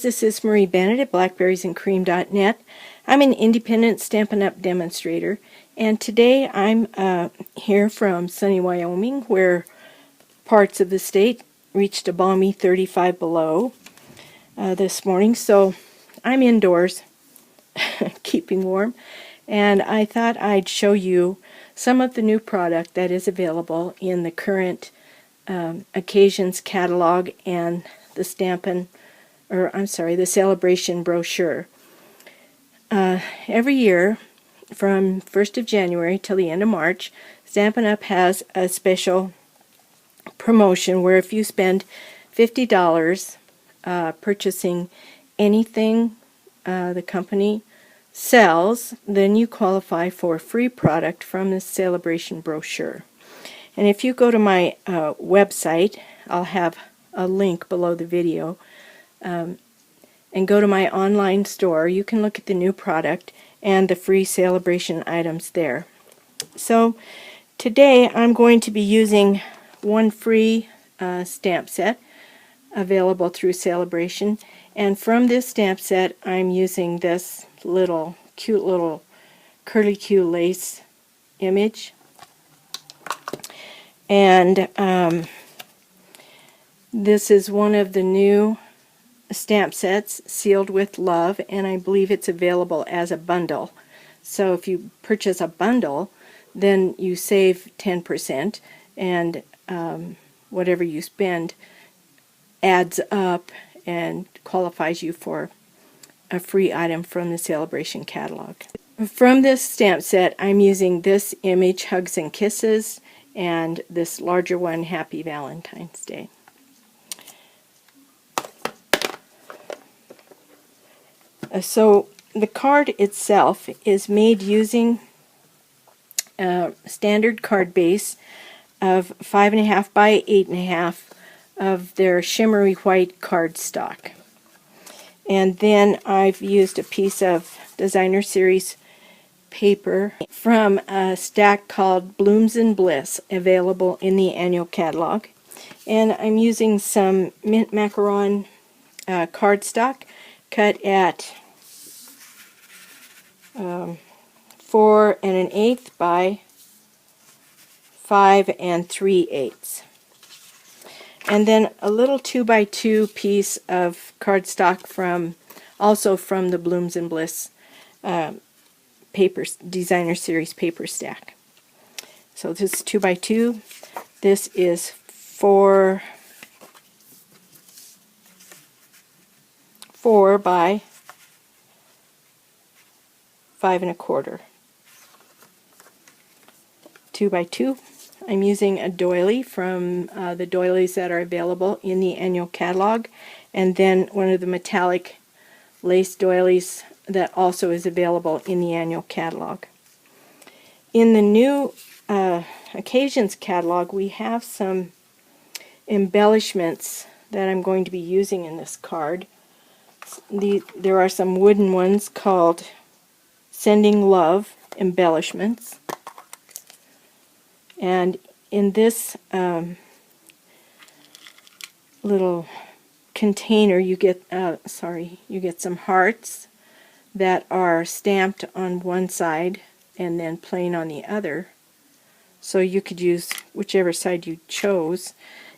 this is Marie Bennett at blackberriesandcream.net. I'm an independent Stampin' Up! Demonstrator, and today I'm here from sunny Wyoming, where parts of the state reached a balmy 35 below this morning, so I'm indoors keeping warm, and I thought I'd show you some of the new product that is available in the current occasions catalog and the the celebration brochure. Every year from 1st of January till the end of March, Stampin' Up! Has a special promotion where if you spend $50 purchasing anything the company sells, then you qualify for a free product from the celebration brochure. And if you go to my website, I'll have a link below the video, and go to my online store, you can look at the new product and the free celebration items there. So today I'm going to be using one free stamp set available through Celebration, and from this stamp set I'm using this cute little curly Q lace image, and this is one of the new stamp sets, Sealed with Love, and I believe it's available as a bundle. So if you purchase a bundle, then you save 10%, and whatever you spend adds up and qualifies you for a free item from the Celebration catalog. From this stamp set, I'm using this image, Hugs and Kisses, and this larger one, Happy Valentine's Day. So the card itself is made using a standard card base of 5.5 by 8.5 of their shimmery white cardstock. And then I've used a piece of Designer Series paper from a stack called Blooms and Bliss, available in the annual catalog. And I'm using some mint macaron cardstock cut at 4 1/8 by 5 3/8. And then a little 2x2 piece of cardstock also from the Blooms and Bliss Designer Series paper stack. So this is 2x2. This is 4 by 5 1/4. 2x2. I'm using a doily from the doilies that are available in the annual catalog, and then one of the metallic lace doilies that also is available in the annual catalog. In the new occasions catalog, we have some embellishments that I'm going to be using in this card. There are some wooden ones called Sending Love embellishments, and in this little container you get some hearts that are stamped on one side and then plain on the other, so you could use whichever side you chose.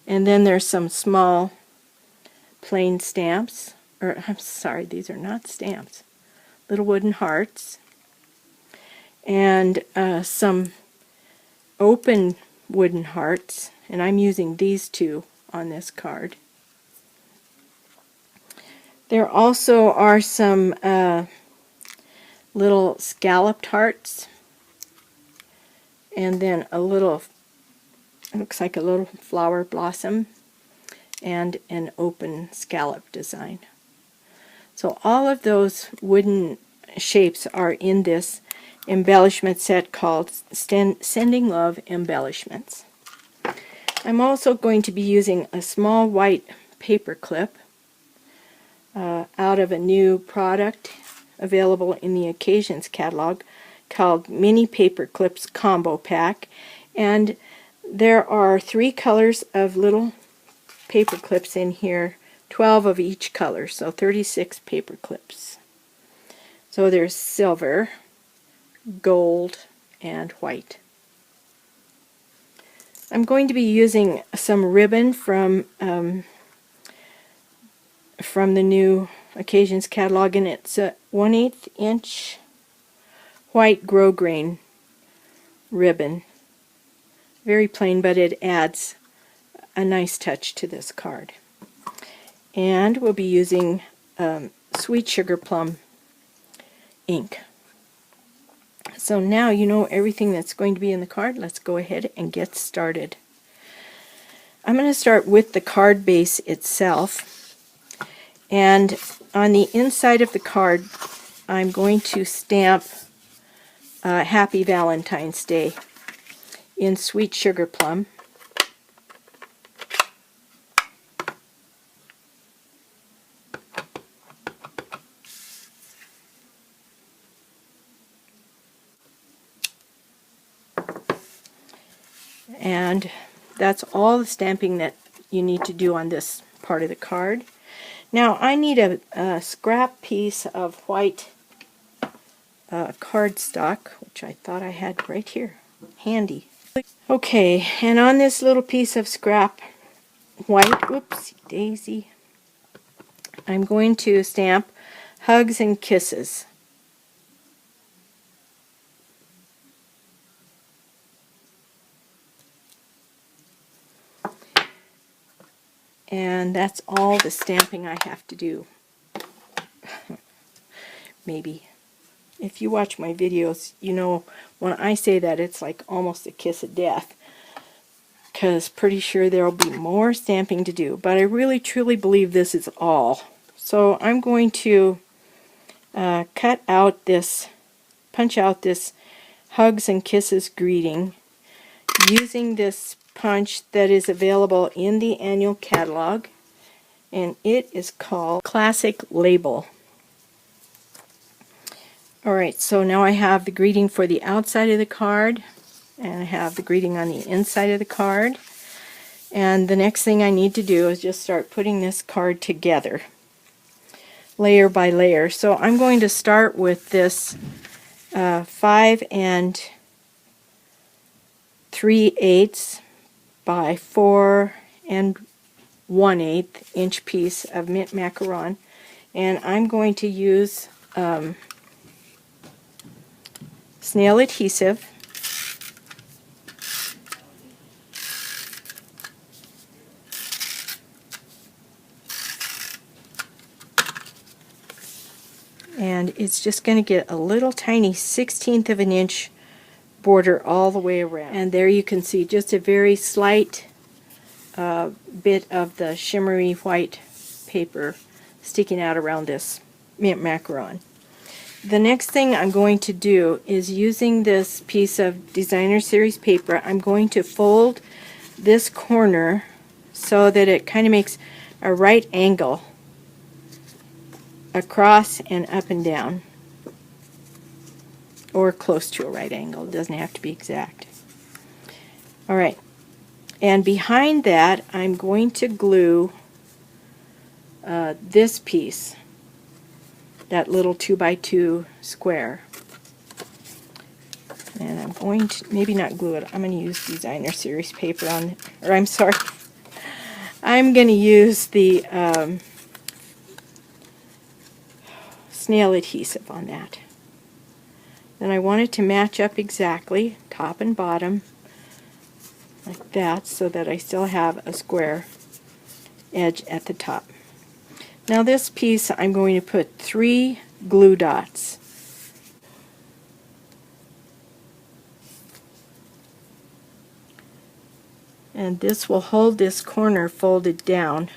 And then there's some small plain stamps, or I'm sorry, these are not stamps, little wooden hearts, and some open wooden hearts, and I'm using these two on this card. There also are some little scalloped hearts, and then looks like a little flower blossom, and an open scallop design. So all of those wooden shapes are in this embellishment set called Sending Love Embellishments. I'm also going to be using a small white paper clip out of a new product available in the Occasions catalog called Mini Paper Clips Combo Pack, and there are 3 colors of little paper clips in here 12 of each color, so 36 paper clips. So there's silver, gold, and white. I'm going to be using some ribbon from the new Occasions catalog, and it's a 1/8 inch white grosgrain ribbon. Very plain, but it adds a nice touch to this card. And we'll be using Sweet Sugar Plum ink. So now you know everything that's going to be in the card. Let's go ahead and get started. I'm going to start with the card base itself. And on the inside of the card, I'm going to stamp Happy Valentine's Day in Sweet Sugar Plum. And that's all the stamping that you need to do on this part of the card. Now I need a scrap piece of white cardstock, which I thought I had right here, handy. Okay, and on this little piece of scrap white, whoopsie daisy, I'm going to stamp Hugs and Kisses. And that's all the stamping I have to do. Maybe. If you watch my videos, you know when I say that it's like almost a kiss of death. Because pretty sure there will be more stamping to do. But I really truly believe this is all. So I'm going to punch out this Hugs and Kisses greeting using this punch that is available in the annual catalog, and it is called Classic Label. Alright, so now I have the greeting for the outside of the card, and I have the greeting on the inside of the card, and the next thing I need to do is just start putting this card together layer by layer. So I'm going to start with this 5 3/8 by 4 1/8 inch piece of mint macaron, and I'm going to use snail adhesive, and it's just going to get a little tiny 1/16 of an inch border all the way around. And there you can see just a very slight bit of the shimmery white paper sticking out around this mint macaron. The next thing I'm going to do is, using this piece of designer series paper, I'm going to fold this corner so that it kind of makes a right angle across and up and down, or close to a right angle. It doesn't have to be exact. Alright, and behind that I'm going to glue this piece, that little 2x2 square. And I'm going to, maybe not glue it, I'm going to use designer series paper on, or I'm sorry, I'm going to use the snail adhesive on that. Then I want it to match up exactly, top and bottom, like that, so that I still have a square edge at the top. Now this piece I'm going to put 3 glue dots. And this will hold this corner folded down.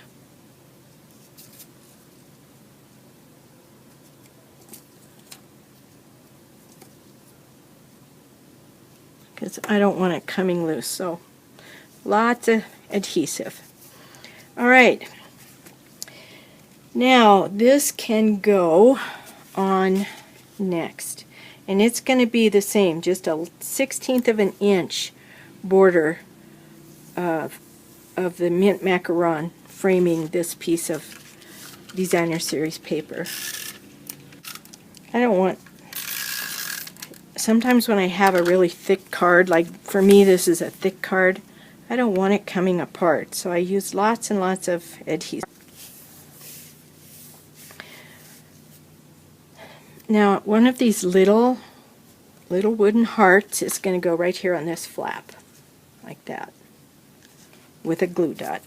Because I don't want it coming loose, so lots of adhesive. Alright, now this can go on next, and it's going to be the same, just a 1/16 of an inch border of the mint macaron framing this piece of Designer Series paper. I don't want, sometimes when I have a really thick card, like for me this is a thick card, I don't want it coming apart, so I use lots and lots of adhesive. Now one of these little wooden hearts is going to go right here on this flap, like that, with a glue dot.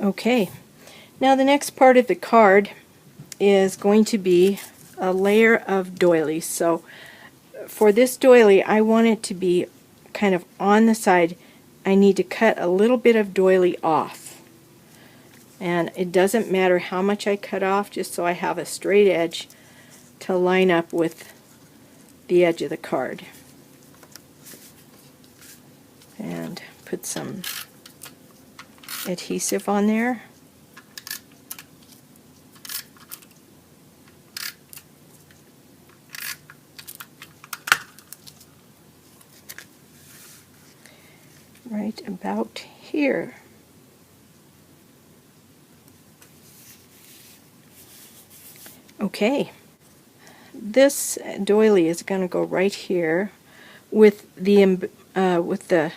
Okay, now the next part of the card is going to be a layer of doilies. So for this doily, I want it to be kind of on the side. I need to cut a little bit of doily off. And it doesn't matter how much I cut off, just so I have a straight edge to line up with the edge of the card. And put some adhesive on there. Right about here. Okay, this doily is going to go right here with the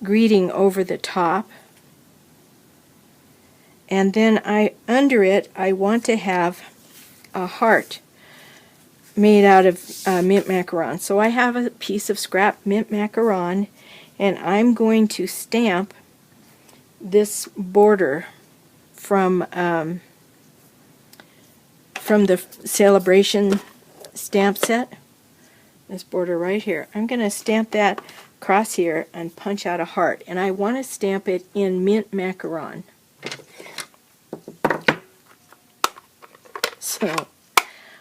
greeting over the top. And then under it, I want to have a heart made out of mint macaron. So I have a piece of scrap mint macaron, and I'm going to stamp this border from the Celebration stamp set. This border right here. I'm going to stamp that across here and punch out a heart. And I want to stamp it in mint macaron. So,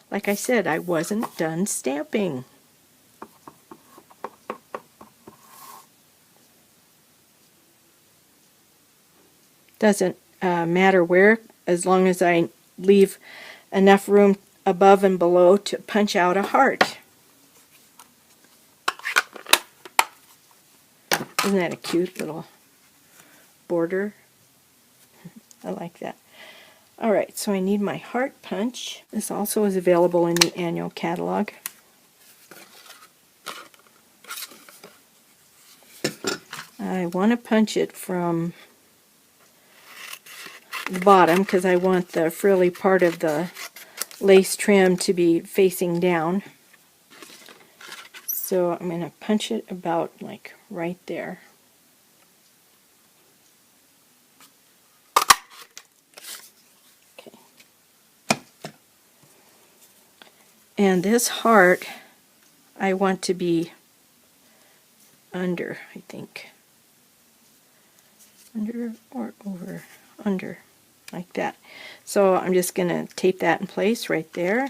like I said, I wasn't done stamping. Doesn't matter where, as long as I leave enough room above and below to punch out a heart. Isn't that a cute little border? I like that. Alright, so I need my heart punch. This also is available in the annual catalog. I want to punch it from the bottom because I want the frilly part of the lace trim to be facing down. So I'm going to punch it about like right there. Okay. And this heart I want to be under, I think. Under or over? Under. Like that. So I'm just going to tape that in place right there.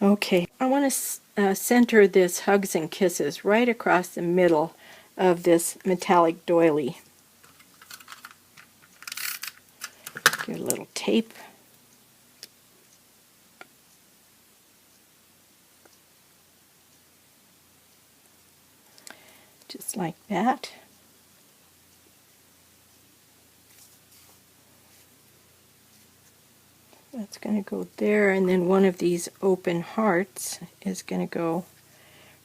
Okay, I want to center this Hugs and Kisses right across the middle of this metallic doily. Give it a little tape. Just like that. That's going to go there, and then one of these open hearts is going to go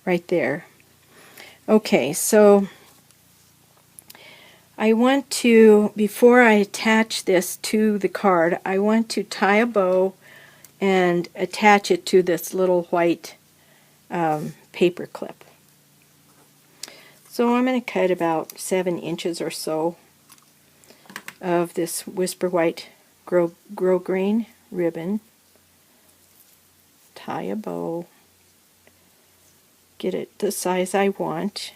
right there. Okay, so I want to, before I attach this to the card, I want to tie a bow and attach it to this little white paper clip. So I'm going to cut about 7 inches or so of this Whisper White grosgrain ribbon, tie a bow, get it the size I want.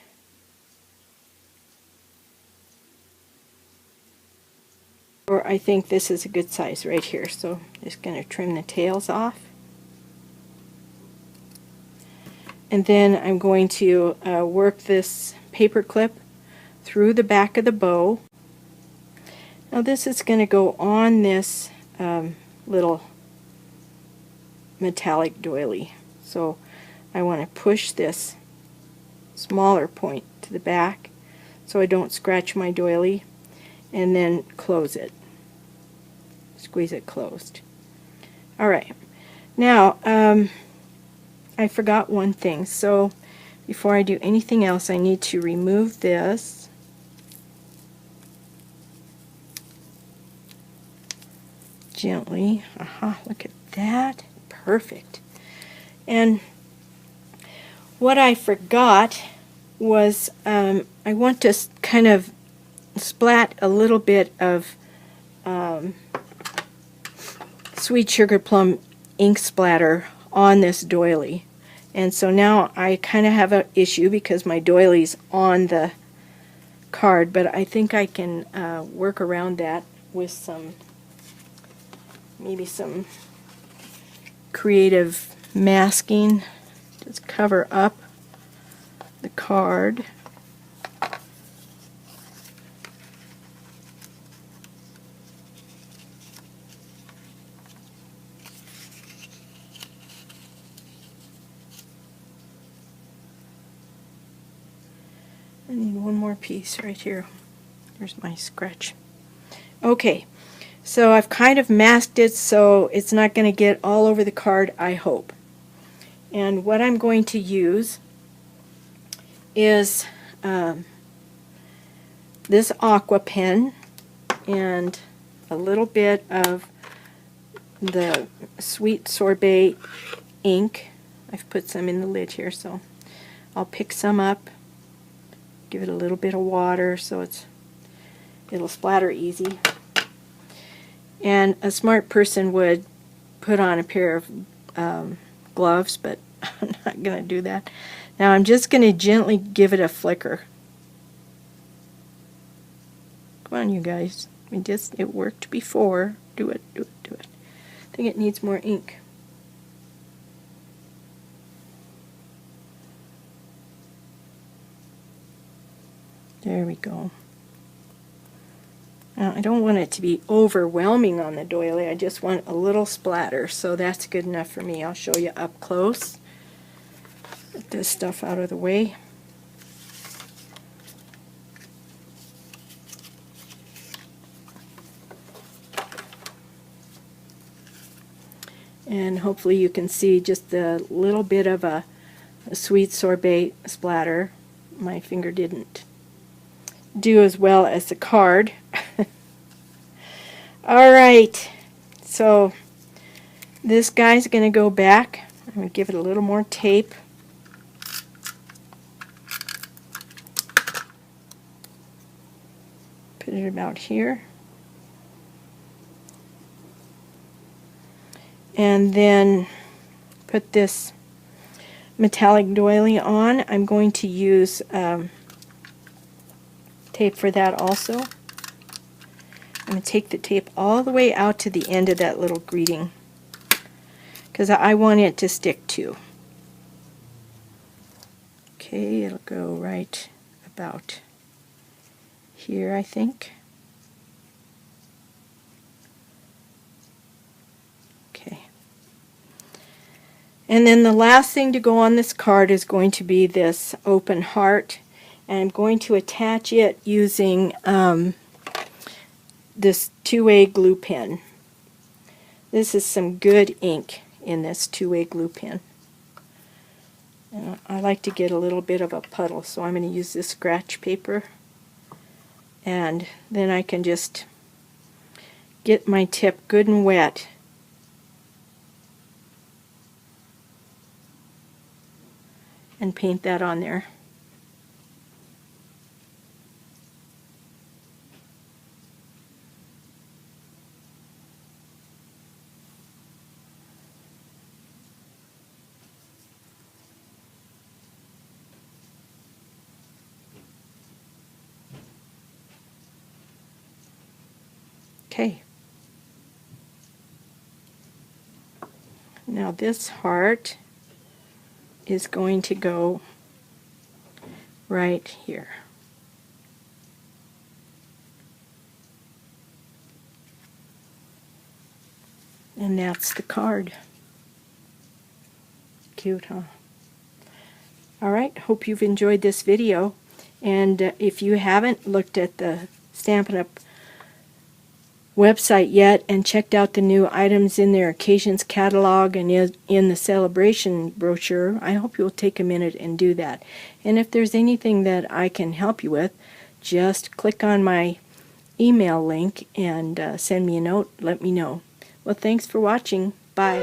Or I think this is a good size right here, so I'm just going to trim the tails off. And then I'm going to work this paper clip through the back of the bow. Now this is going to go on this little metallic doily. So I want to push this smaller point to the back so I don't scratch my doily, and then close it. Squeeze it closed. Alright, now I forgot one thing. So before I do anything else, I need to remove this. Gently. Aha, look at that. Perfect. And what I forgot was I want to kind of splat a little bit of sweet sugar plum ink splatter on this doily. And so now I kind of have an issue because my doily's on the card, but I think I can work around that with maybe some creative masking. Just cover up the card. I need one more piece right here. There's my scratch. Okay, so I've kind of masked it so it's not going to get all over the card, I hope. And what I'm going to use is this aqua pen and a little bit of the sweet sorbet ink. I've put some in the lid here, so I'll pick some up, give it a little bit of water so it'll splatter easy. And a smart person would put on a pair of gloves, but I'm not going to do that. Now I'm just going to gently give it a flicker. Come on, you guys. It worked before. Do it, do it, do it. I think it needs more ink. There we go. Now, I don't want it to be overwhelming on the doily. I just want a little splatter, so that's good enough for me. I'll show you up close. Get this stuff out of the way. And hopefully you can see just a little bit of a sweet sorbet splatter. My finger didn't do as well as the card. Alright, so this guy's going to go back. I'm going to give it a little more tape. Put it about here. And then put this metallic doily on. I'm going to use tape for that also. I'm going to take the tape all the way out to the end of that little greeting because I want it to stick to. Okay, it'll go right about here, I think. Okay. And then the last thing to go on this card is going to be this open heart. And I'm going to attach it using this 2A glue pen. This is some good ink in this 2A glue pen. I like to get a little bit of a puddle, so I'm going to use this scratch paper. And then I can just get my tip good and wet. And paint that on there. Okay. Now this heart is going to go right here. And that's the card. Cute, huh? Alright, hope you've enjoyed this video. And if you haven't looked at the Stampin' Up! Website yet and checked out the new items in their occasions catalog and in the celebration brochure, I hope you'll take a minute and do that. And if there's anything that I can help you with, just click on my email link and send me a note. Let me know. Well, thanks for watching. Bye.